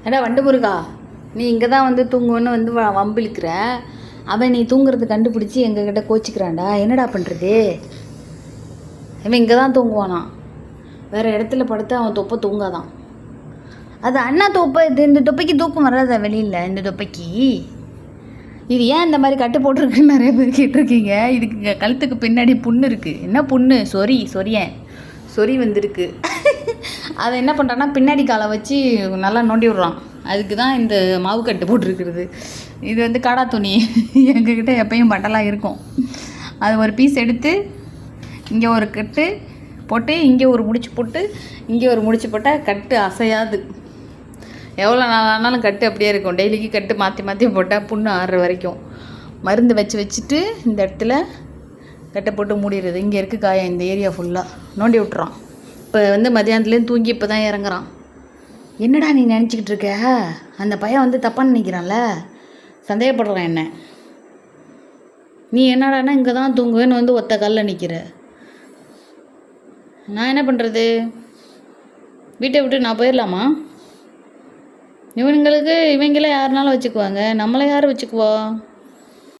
ஏடா வண்டு முருகா, நீ இங்கே தான் வந்து தூங்குவேன்னு வந்து வம்பிழுக்கிற. அவன் நீ தூங்குறது கண்டுபிடிச்சி எங்ககிட்ட கோச்சிக்கிறான்டா. என்னடா பண்ணுறது? இவன் இங்கே தான் தூங்குவானா, வேறு இடத்துல படுத்து அவன் தொப்பை தூங்காதான். அது அண்ணா தொப்பை. இந்த தொப்பைக்கு தூக்கம் வராதா வெளியில்? இந்த தொப்பைக்கு இது ஏன் இந்த மாதிரி கட்டு போட்டிருக்குன்னு நிறைய பேர் கேட்டிருக்கீங்க. இதுக்கு கழுத்துக்கு பின்னாடி புண்ணு இருக்குது. என்ன புண்ணு? சொறி வந்துருக்கு. அதை என்ன பண்ணுறான்னா பின்னாடி காலை வச்சு நல்லா நோண்டி விட்றான். அதுக்கு தான் இந்த மாவு கட்டு போட்டிருக்கிறது. இது வந்து காடா துணி எங்ககிட்ட எப்பயும் பட்டலாக இருக்கும். அது ஒரு பீஸ் எடுத்து இங்கே ஒரு கட்டு போட்டு, இங்கே ஒரு முடிச்சு போட்டு, இங்கே ஒரு முடிச்சு போட்டால் கட்டு அசையாது. எவ்வளோ நாள் ஆனாலும் கட்டு அப்படியே இருக்கும். டெய்லிக்கு கட்டு மாற்றி மாற்றி போட்டால் புண்ணு ஆறுற வரைக்கும் மருந்து வச்சுட்டு இந்த இடத்துல கட்டை போட்டு மூடிடுறது. இங்கே இருக்குது காயம், இந்த ஏரியா ஃபுல்லாக நோண்டி விட்டுறான். இப்போ வந்து மதியானத்துலேருந்து தூங்கி இப்போ தான் இறங்குறான். என்னடா நீ நினச்சிக்கிட்டு இருக்க? அந்த பையன் வந்து தப்பாக நினைக்கிறான்ல, சந்தேகப்படுறான் என்ன. நீ என்னடானா இங்கே தான் தூங்குவேன்னு வந்து ஒத்த காலில் நிற்கிற. நான் என்ன பண்ணுறது? வீட்டை விட்டு நான் போயிடலாமா? இவங்கள யாருனாலும் வச்சுக்குவாங்க, நம்மளை யார் வச்சுக்குவா?